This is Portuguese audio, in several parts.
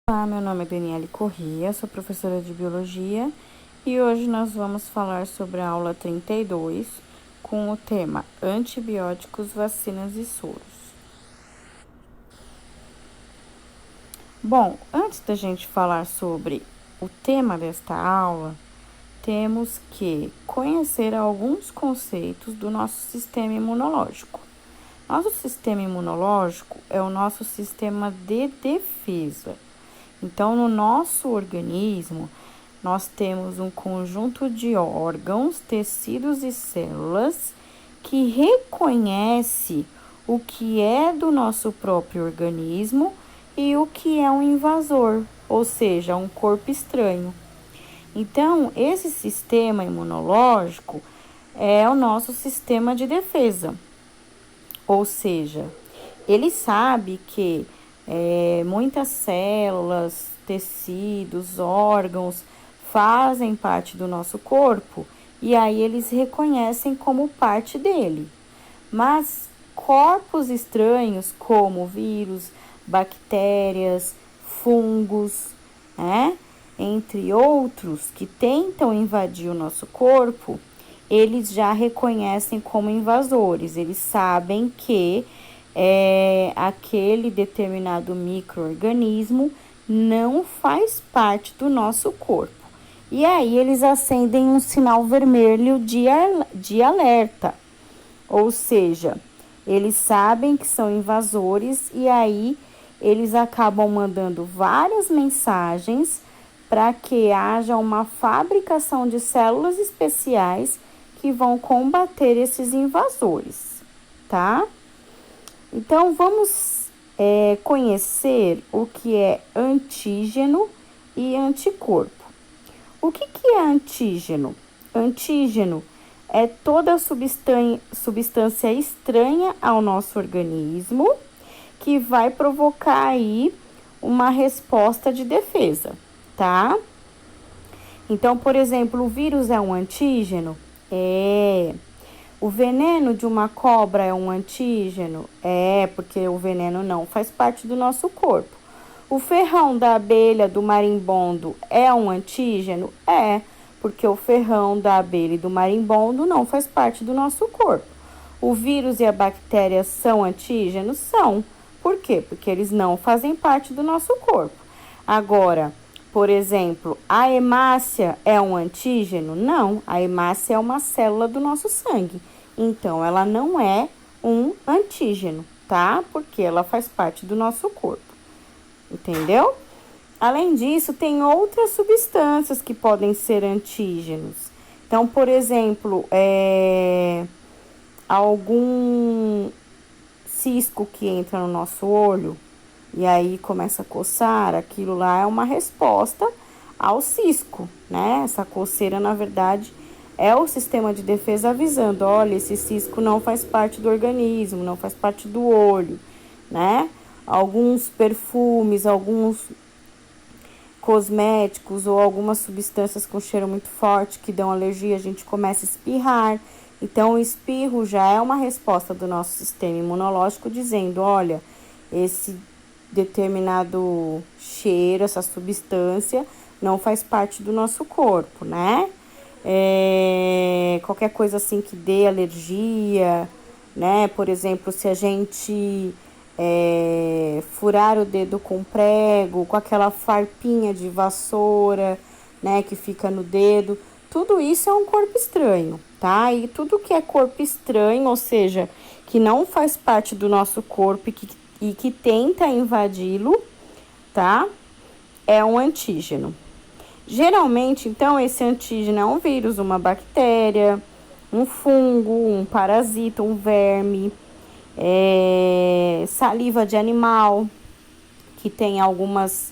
Olá, meu nome é Daniele Corrêa, sou professora de Biologia e hoje nós vamos falar sobre a aula 32 com o tema Antibióticos, Vacinas e Soros. Bom, antes da gente falar sobre o tema desta aula, temos que conhecer alguns conceitos do nosso sistema imunológico. Nosso sistema imunológico é o nosso sistema de defesa. Então, no nosso organismo, nós temos um conjunto de órgãos, tecidos e células que reconhece o que é do nosso próprio organismo e o que é um invasor, ou seja, um corpo estranho. Então, esse sistema imunológico é o nosso sistema de defesa, ou seja, ele sabe que muitas células, tecidos, órgãos fazem parte do nosso corpo e aí eles reconhecem como parte dele. Mas corpos estranhos como vírus, bactérias, fungos, entre outros que tentam invadir o nosso corpo, eles já reconhecem como invasores. Eles sabem que aquele determinado micro-organismo não faz parte do nosso corpo. E aí eles acendem um sinal vermelho de alerta. Ou seja, eles sabem que são invasores e aí eles acabam mandando várias mensagens para que haja uma fabricação de células especiais que vão combater esses invasores, tá? Então, vamos conhecer o que é antígeno e anticorpo. O que é antígeno? Antígeno é toda substância estranha ao nosso organismo que vai provocar aí uma resposta de defesa, tá? Então, por exemplo, o vírus é um antígeno? O veneno de uma cobra é um antígeno? Porque o veneno não faz parte do nosso corpo. O ferrão da abelha do marimbondo é um antígeno? Porque o ferrão da abelha e do marimbondo não faz parte do nosso corpo. O vírus e a bactéria são antígenos? São. Por quê? Porque eles não fazem parte do nosso corpo. Agora, por exemplo, a hemácia é um antígeno? Não, a hemácia é uma célula do nosso sangue. Então, ela não é um antígeno, tá? Porque ela faz parte do nosso corpo. Entendeu? Além disso, tem outras substâncias que podem ser antígenos. Então, por exemplo, algum cisco que entra no nosso olho e aí começa a coçar, aquilo lá é uma resposta ao cisco, né? Essa coceira, na verdade, é o sistema de defesa avisando, olha, esse cisco não faz parte do organismo, não faz parte do olho, né? Alguns perfumes, alguns cosméticos ou algumas substâncias com cheiro muito forte que dão alergia, a gente começa a espirrar. Então, o espirro já é uma resposta do nosso sistema imunológico dizendo, olha, esse determinado cheiro, essa substância não faz parte do nosso corpo, né? Qualquer coisa assim que dê alergia, né? Por exemplo, se a gente furar o dedo com prego, com aquela farpinha de vassoura, né? Que fica no dedo, tudo isso é um corpo estranho, tá? E tudo que é corpo estranho, ou seja, que não faz parte do nosso corpo e que tenta invadi-lo, tá? É um antígeno. Geralmente, então, esse antígeno é um vírus, uma bactéria, um fungo, um parasita, um verme, saliva de animal, que tem algumas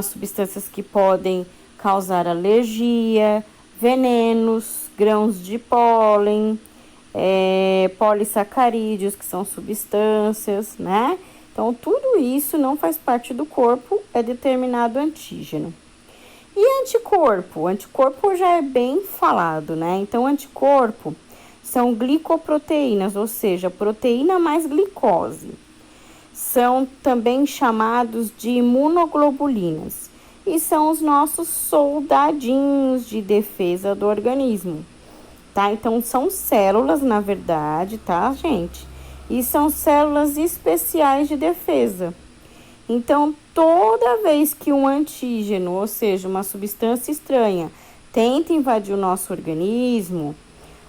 substâncias que podem causar alergia, venenos, grãos de pólen, polissacarídeos, que são substâncias, né? Então, tudo isso não faz parte do corpo, é determinado antígeno. E anticorpo? O anticorpo já é bem falado, né? Então, anticorpo são glicoproteínas, ou seja, proteína mais glicose. são também chamados de imunoglobulinas e são os nossos soldadinhos de defesa do organismo, tá? Então, são células, na verdade, tá, gente? E são células especiais de defesa. Então, toda vez que um antígeno, ou seja, uma substância estranha, tenta invadir o nosso organismo,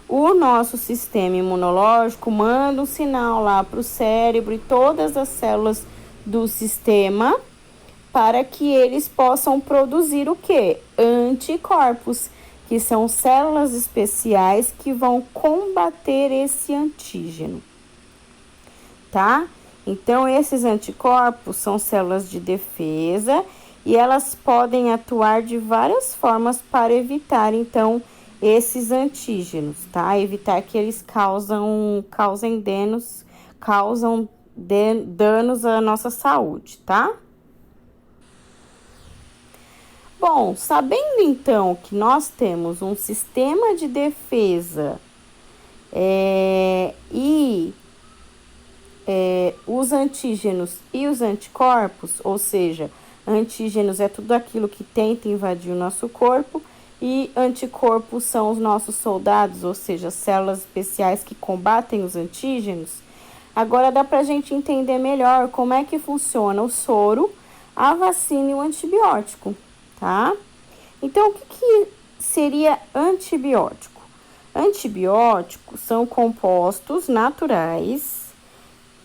o nosso sistema imunológico manda um sinal lá para o cérebro e todas as células do sistema para que eles possam produzir o quê? Anticorpos, que são células especiais que vão combater esse antígeno, tá? Então, esses anticorpos são células de defesa e elas podem atuar de várias formas para evitar, então, esses antígenos, tá? Evitar que eles causem danos à nossa saúde, tá? Bom, sabendo então que nós temos um sistema de defesa os antígenos e os anticorpos, ou seja, antígenos é tudo aquilo que tenta invadir o nosso corpo e anticorpos são os nossos soldados, ou seja, células especiais que combatem os antígenos. Agora dá pra gente entender melhor como é que funciona o soro, a vacina e o antibiótico, tá? Então, o que seria antibiótico? Antibióticos são compostos naturais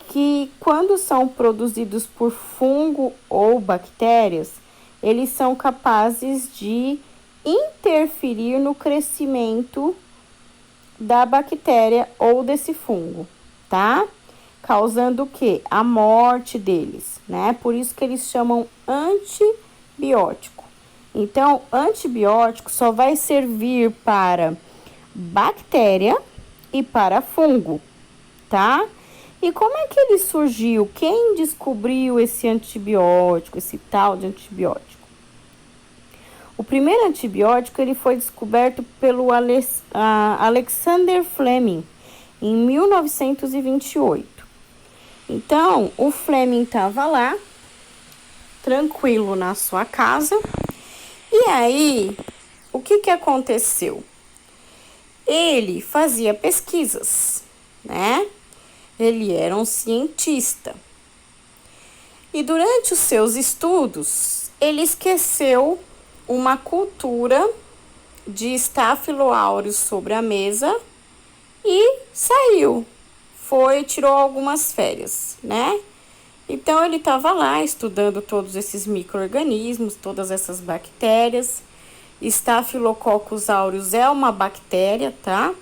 que, quando são produzidos por fungo ou bactérias, eles são capazes de interferir no crescimento da bactéria ou desse fungo, tá? Causando o quê? A morte deles, né? Por isso que eles chamam antibiótico. Então, antibiótico só vai servir para bactéria e para fungo, tá? E como é que ele surgiu? Quem descobriu esse antibiótico, esse tal de antibiótico? O primeiro antibiótico ele foi descoberto pelo Alexander Fleming em 1928. Então, o Fleming estava lá, tranquilo na sua casa, e aí, o que aconteceu? Ele fazia pesquisas, né? Ele era um cientista. E durante os seus estudos, ele esqueceu uma cultura de Staphylo aureus sobre a mesa e saiu. Tirou algumas férias, né? Então, ele estava lá estudando todos esses micro-organismos, todas essas bactérias. Staphylococcus aureus é uma bactéria, tá?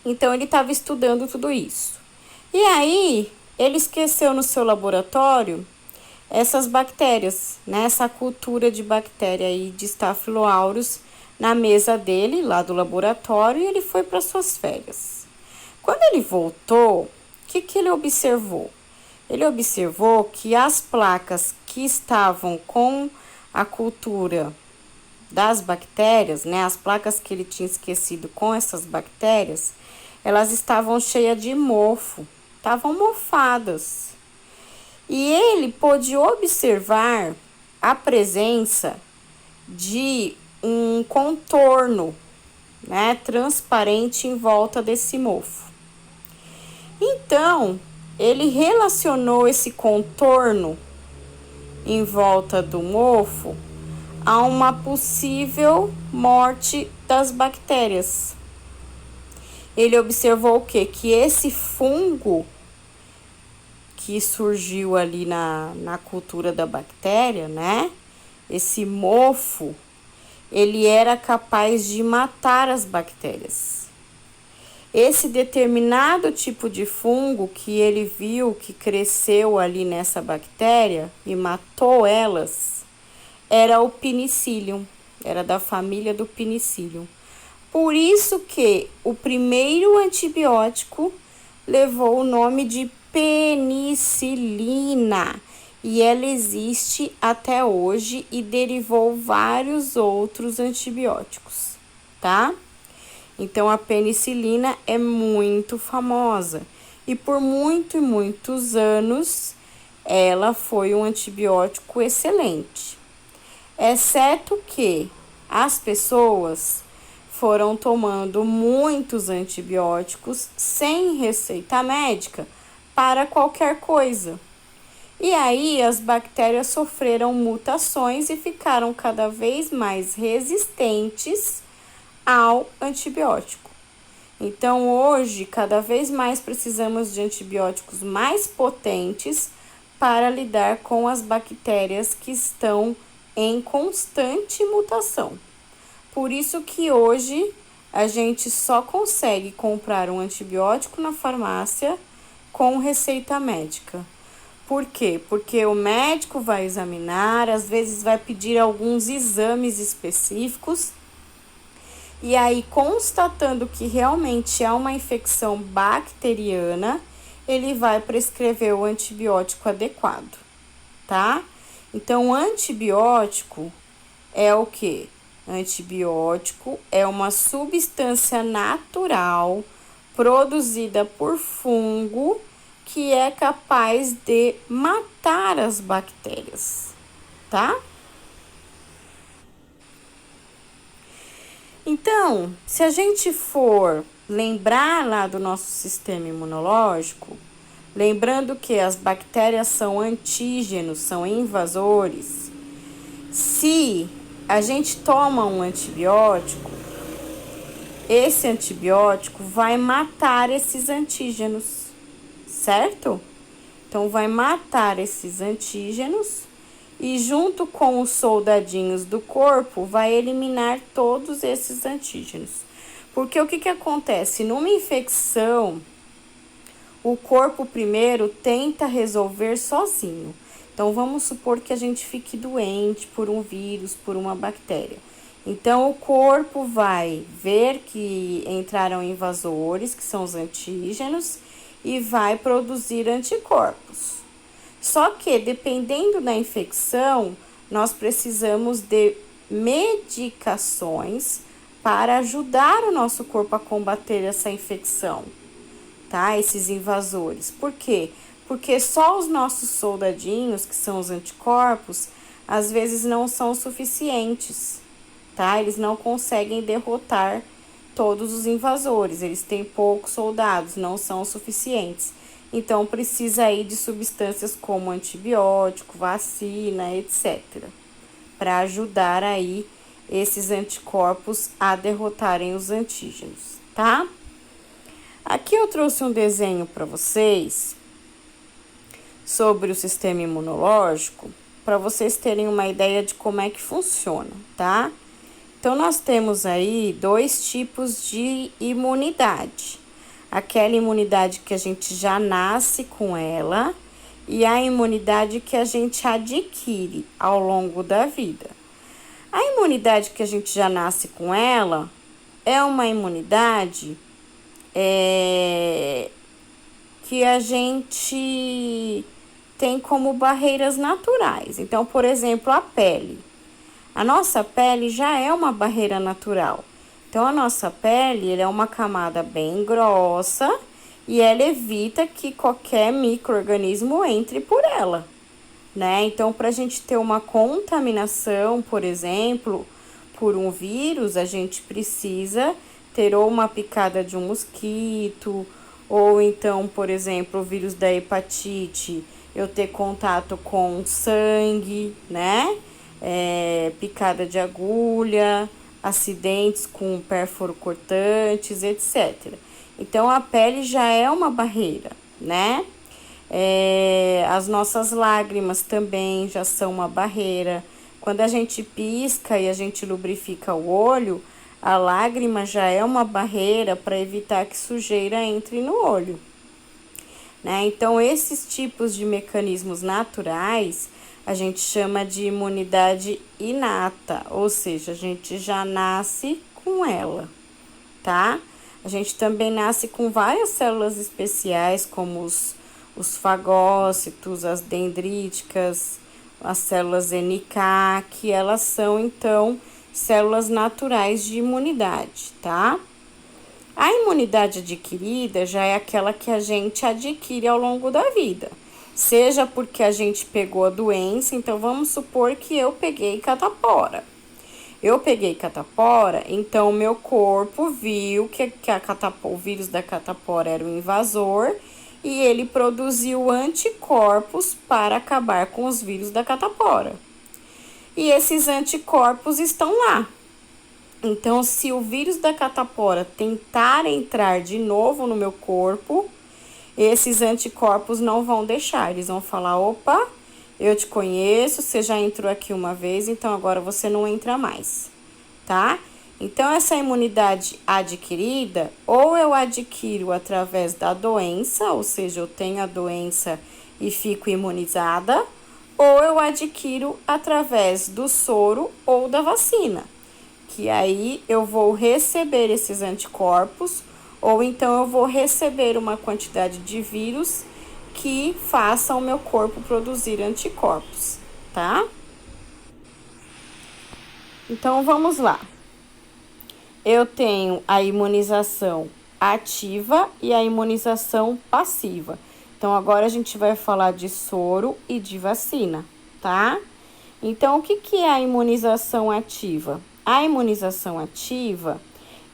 Então, ele estava estudando tudo isso. E aí, ele esqueceu no seu laboratório essas bactérias, né? Essa cultura de bactéria aí de Staphylo aureus na mesa dele, lá do laboratório, e ele foi para suas férias. Quando ele voltou, o que ele observou? Ele observou que as placas que estavam com a cultura das bactérias, né? As placas que ele tinha esquecido com essas bactérias, elas estavam cheias de mofo, estavam mofadas. E ele pôde observar a presença de um contorno, né, transparente em volta desse mofo. Então, ele relacionou esse contorno em volta do mofo a uma possível morte das bactérias. Ele observou o quê? Que esse fungo que surgiu ali na cultura da bactéria, né? Esse mofo, ele era capaz de matar as bactérias. Esse determinado tipo de fungo que ele viu que cresceu ali nessa bactéria e matou elas, era o Penicillium, era da família do Penicillium. Por isso que o primeiro antibiótico levou o nome de penicilina e ela existe até hoje e derivou vários outros antibióticos, tá? Então, a penicilina é muito famosa e por muitos anos ela foi um antibiótico excelente. Exceto que as pessoas foram tomando muitos antibióticos sem receita médica para qualquer coisa. E aí as bactérias sofreram mutações e ficaram cada vez mais resistentes ao antibiótico. Então, hoje, cada vez mais precisamos de antibióticos mais potentes para lidar com as bactérias que estão em constante mutação. Por isso que hoje a gente só consegue comprar um antibiótico na farmácia com receita médica. Por quê? Porque o médico vai examinar, às vezes vai pedir alguns exames específicos, e aí, constatando que realmente há uma infecção bacteriana, ele vai prescrever o antibiótico adequado, tá? Então, o antibiótico é o quê? Antibiótico é uma substância natural produzida por fungo que é capaz de matar as bactérias, tá? Então, se a gente for lembrar lá do nosso sistema imunológico, lembrando que as bactérias são antígenos, são invasores, se a gente toma um antibiótico, esse antibiótico vai matar esses antígenos, certo? Então, vai matar esses antígenos e junto com os soldadinhos do corpo vai eliminar todos esses antígenos. Porque o que acontece? Numa infecção, o corpo primeiro tenta resolver sozinho. Então, vamos supor que a gente fique doente por um vírus, por uma bactéria. Então, o corpo vai ver que entraram invasores, que são os antígenos, e vai produzir anticorpos. Só que, dependendo da infecção, nós precisamos de medicações para ajudar o nosso corpo a combater essa infecção, tá? Esses invasores. Por quê? Porque só os nossos soldadinhos, que são os anticorpos, às vezes não são suficientes, tá? Eles não conseguem derrotar todos os invasores, eles têm poucos soldados, não são suficientes. Então, precisa aí de substâncias como antibiótico, vacina, etc. Para ajudar aí esses anticorpos a derrotarem os antígenos, tá? Aqui eu trouxe um desenho para vocês sobre o sistema imunológico, para vocês terem uma ideia de como é que funciona, tá? Então, nós temos aí dois tipos de imunidade. Aquela imunidade que a gente já nasce com ela e a imunidade que a gente adquire ao longo da vida. A imunidade que a gente já nasce com ela é uma imunidade que a gente tem como barreiras naturais. Então, por exemplo, a pele. A nossa pele já é uma barreira natural. Então, a nossa pele é uma camada bem grossa e ela evita que qualquer micro-organismo entre por ela, né? Então, para a gente ter uma contaminação, por exemplo, por um vírus, a gente precisa ter ou uma picada de um mosquito, ou então, por exemplo, o vírus da hepatite, eu ter contato com sangue, né? Picada de agulha, acidentes com pérfuro cortantes, etc. Então, a pele já é uma barreira, né? As nossas lágrimas também já são uma barreira. Quando a gente pisca e a gente lubrifica o olho, a lágrima já é uma barreira para evitar que sujeira entre no olho, né? Então, esses tipos de mecanismos naturais a gente chama de imunidade inata, ou seja, a gente já nasce com ela, tá? A gente também nasce com várias células especiais, como os fagócitos, as dendríticas, as células NK, que elas são, então, células naturais de imunidade, tá? A imunidade adquirida já é aquela que a gente adquire ao longo da vida. Seja porque a gente pegou a doença, então vamos supor que eu peguei catapora. Eu peguei catapora, então o meu corpo viu que o vírus da catapora era um invasor e ele produziu anticorpos para acabar com os vírus da catapora. E esses anticorpos estão lá. Então, se o vírus da catapora tentar entrar de novo no meu corpo, esses anticorpos não vão deixar. Eles vão falar: opa, eu te conheço, você já entrou aqui uma vez, então agora você não entra mais, tá? Então, essa imunidade adquirida, ou eu adquiro através da doença, ou seja, eu tenho a doença e fico imunizada, ou eu adquiro através do soro ou da vacina, que aí eu vou receber esses anticorpos, ou então eu vou receber uma quantidade de vírus que faça o meu corpo produzir anticorpos, tá? Então, vamos lá. Eu tenho a imunização ativa e a imunização passiva. Então, agora a gente vai falar de soro e de vacina, tá? Então, o que é a imunização ativa? A imunização ativa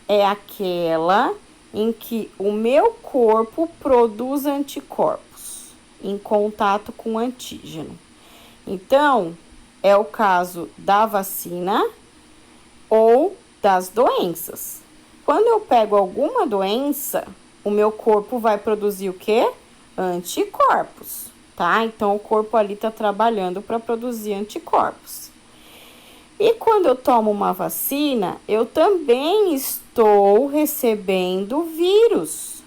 é aquela em que o meu corpo produz anticorpos em contato com o antígeno. Então, é o caso da vacina ou das doenças. Quando eu pego alguma doença, o meu corpo vai produzir o quê? Anticorpos, tá? Então, o corpo ali tá trabalhando para produzir anticorpos. E quando eu tomo uma vacina, eu também estou recebendo vírus.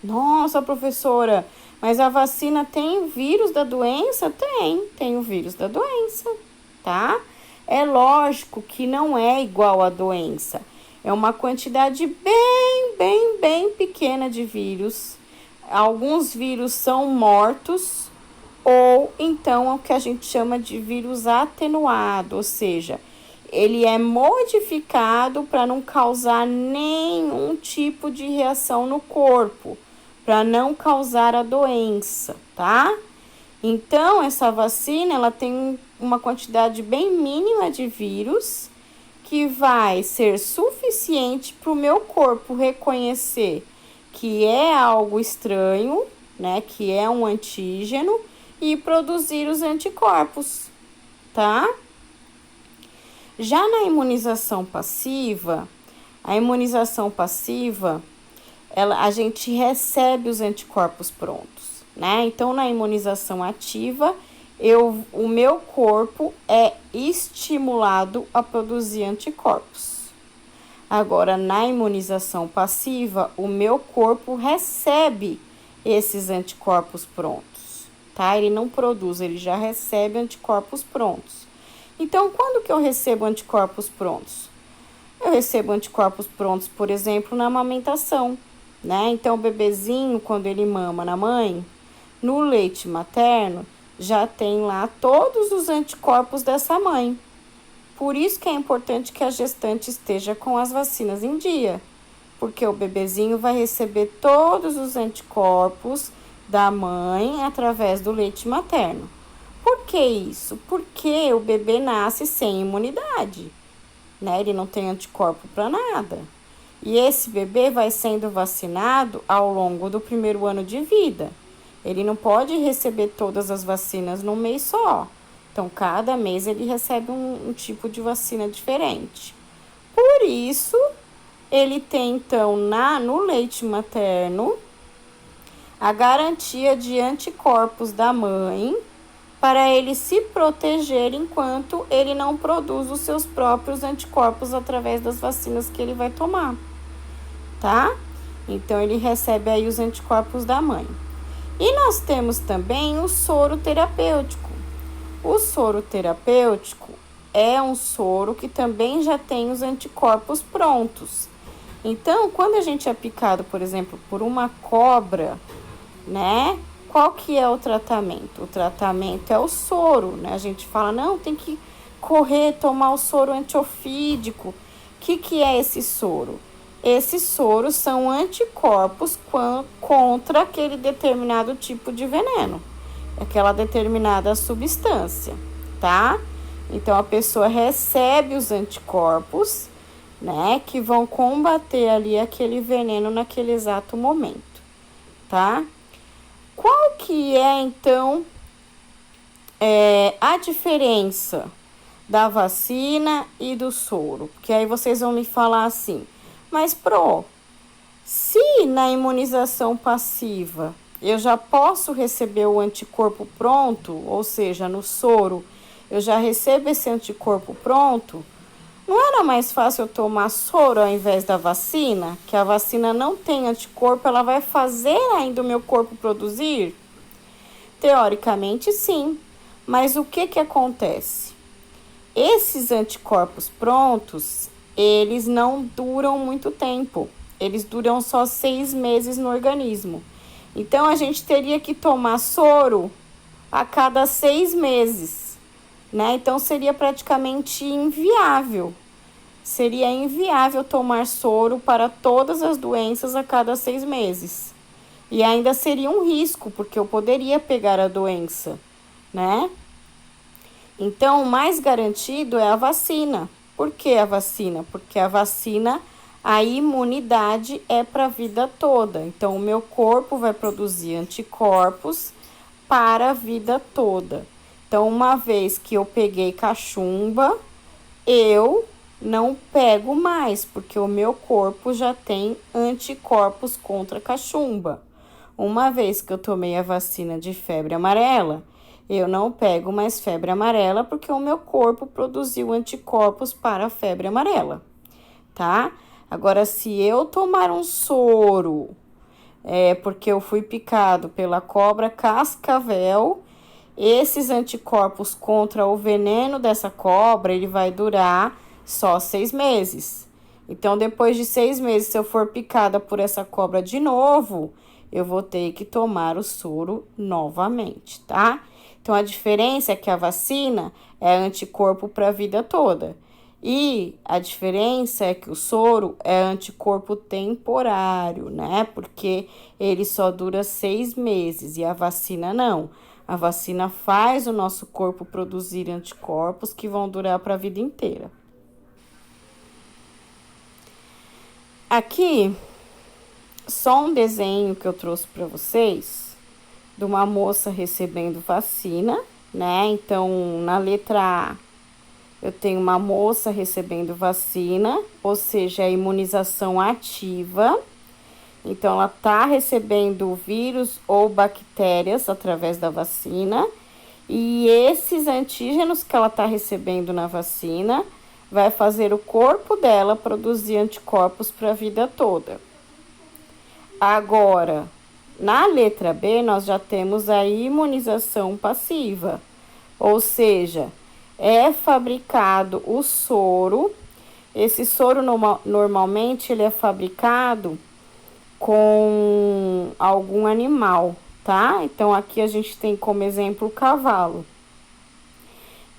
Nossa, professora, mas a vacina tem o vírus da doença? Tem o vírus da doença, tá? É lógico que não é igual à doença. É uma quantidade bem pequena de vírus. Alguns vírus são mortos, ou então é o que a gente chama de vírus atenuado, ou seja, ele é modificado para não causar nenhum tipo de reação no corpo, para não causar a doença, tá? Então, essa vacina, ela tem uma quantidade bem mínima de vírus que vai ser suficiente para o meu corpo reconhecer que é algo estranho, né? Que é um antígeno e produzir os anticorpos, tá? Já na imunização passiva, a gente recebe os anticorpos prontos, né? Então, na imunização ativa, o meu corpo é estimulado a produzir anticorpos. Agora, na imunização passiva, o meu corpo recebe esses anticorpos prontos, tá? Ele não produz, ele já recebe anticorpos prontos. Então, quando que eu recebo anticorpos prontos? Eu recebo anticorpos prontos, por exemplo, na amamentação, né? Então, o bebezinho, quando ele mama na mãe, no leite materno, já tem lá todos os anticorpos dessa mãe. Por isso que é importante que a gestante esteja com as vacinas em dia, porque o bebezinho vai receber todos os anticorpos da mãe através do leite materno. Por que isso? Porque o bebê nasce sem imunidade, né? Ele não tem anticorpo para nada. E esse bebê vai sendo vacinado ao longo do primeiro ano de vida. Ele não pode receber todas as vacinas num mês só. Então, cada mês ele recebe um tipo de vacina diferente. Por isso, ele tem, então, no leite materno, a garantia de anticorpos da mãe para ele se proteger enquanto ele não produz os seus próprios anticorpos através das vacinas que ele vai tomar, tá? Então, ele recebe aí os anticorpos da mãe. E nós temos também o soro terapêutico. O soro terapêutico é um soro que também já tem os anticorpos prontos. Então, quando a gente é picado, por exemplo, por uma cobra, né? Qual que é o tratamento? O tratamento é o soro, né? A gente fala, não, tem que correr, tomar o soro antiofídico. O que é esse soro? Esses soros são anticorpos contra aquele determinado tipo de veneno. aquela determinada substância, tá? Então, a pessoa recebe os anticorpos, né, que vão combater ali aquele veneno naquele exato momento, tá? Qual que é, então, a diferença da vacina e do soro? Porque aí vocês vão me falar assim, mas se na imunização passiva eu já posso receber o anticorpo pronto, ou seja, no soro eu já recebo esse anticorpo pronto, não era mais fácil eu tomar soro ao invés da vacina? Que a vacina não tem anticorpo, ela vai fazer ainda o meu corpo produzir? Teoricamente, sim. Mas o que acontece? Esses anticorpos prontos, eles não duram muito tempo. Eles duram só 6 meses no organismo. Então, a gente teria que tomar soro a cada 6 meses, né? Então, seria praticamente inviável. Seria inviável tomar soro para todas as doenças a cada 6 meses. E ainda seria um risco, porque eu poderia pegar a doença, né? Então, o mais garantido é a vacina. Por que a vacina? Porque a vacina, a imunidade é para a vida toda. Então, o meu corpo vai produzir anticorpos para a vida toda. Então, uma vez que eu peguei cachumba, eu não pego mais, porque o meu corpo já tem anticorpos contra cachumba. Uma vez que eu tomei a vacina de febre amarela, eu não pego mais febre amarela porque o meu corpo produziu anticorpos para a febre amarela, tá? Agora, se eu tomar um soro, porque eu fui picado pela cobra cascavel, esses anticorpos contra o veneno dessa cobra, ele vai durar só 6 meses. Então, depois de 6 meses, se eu for picada por essa cobra de novo, eu vou ter que tomar o soro novamente, tá? Então, a diferença é que a vacina é anticorpo para a vida toda. E a diferença é que o soro é anticorpo temporário, né? Porque ele só dura 6 meses e a vacina não. A vacina faz o nosso corpo produzir anticorpos que vão durar para a vida inteira. Aqui, só um desenho que eu trouxe para vocês de uma moça recebendo vacina, né? Então, na letra A, eu tenho uma moça recebendo vacina, ou seja, a imunização ativa. Então, ela tá recebendo vírus ou bactérias através da vacina. E esses antígenos que ela tá recebendo na vacina vai fazer o corpo dela produzir anticorpos para a vida toda. Agora, na letra B, nós já temos a imunização passiva, ou seja, é fabricado o soro. Esse soro normalmente ele é fabricado com algum animal, tá? Então, aqui a gente tem como exemplo o cavalo.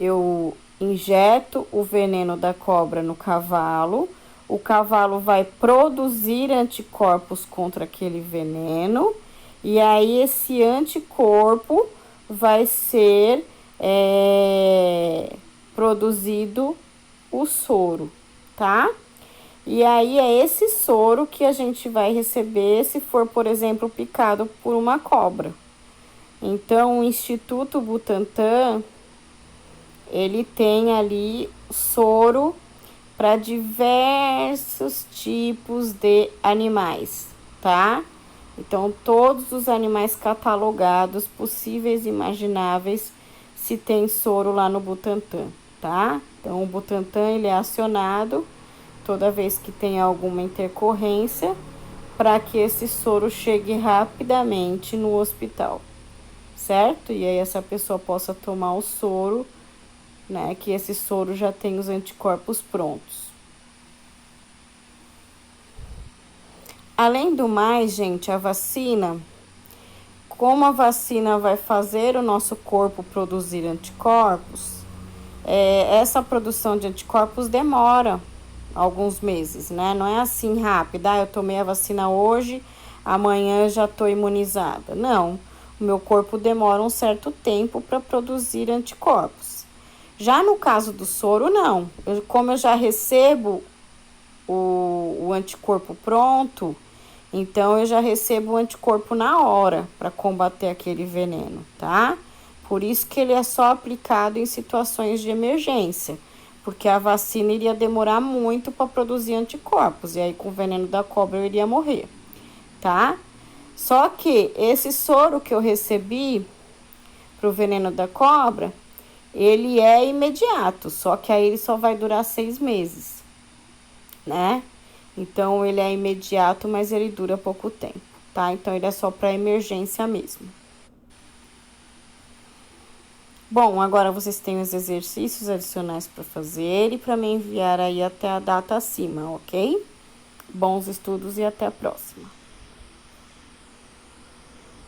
Eu injeto o veneno da cobra no cavalo, o cavalo vai produzir anticorpos contra aquele veneno, e aí esse anticorpo vai ser produzido o soro, tá? E aí é esse soro que a gente vai receber se for, por exemplo, picado por uma cobra. Então, o Instituto Butantan, ele tem ali soro para diversos tipos de animais, tá? Então, todos os animais catalogados, possíveis e imagináveis, se tem soro lá no Butantan, tá? Então, o Butantan, ele é acionado toda vez que tem alguma intercorrência para que esse soro chegue rapidamente no hospital, certo? E aí, essa pessoa possa tomar o soro, né? Que esse soro já tem os anticorpos prontos. Além do mais, gente, a vacina, como a vacina vai fazer o nosso corpo produzir anticorpos, essa produção de anticorpos demora alguns meses, né? Não é assim rápida, eu tomei a vacina hoje, amanhã eu já tô imunizada. Não, o meu corpo demora um certo tempo para produzir anticorpos. Já no caso do soro, não. Como eu já recebo o anticorpo pronto, então eu já recebo o anticorpo na hora para combater aquele veneno, tá? Por isso que ele é só aplicado em situações de emergência, porque a vacina iria demorar muito para produzir anticorpos, e aí com o veneno da cobra eu iria morrer, tá? Só que esse soro que eu recebi pro veneno da cobra, ele é imediato, só que aí ele só vai durar 6 meses, né? Então ele é imediato, mas ele dura pouco tempo, tá? Então ele é só para emergência mesmo. Bom, agora vocês têm os exercícios adicionais para fazer e para me enviar aí até a data acima, ok? Bons estudos e até a próxima.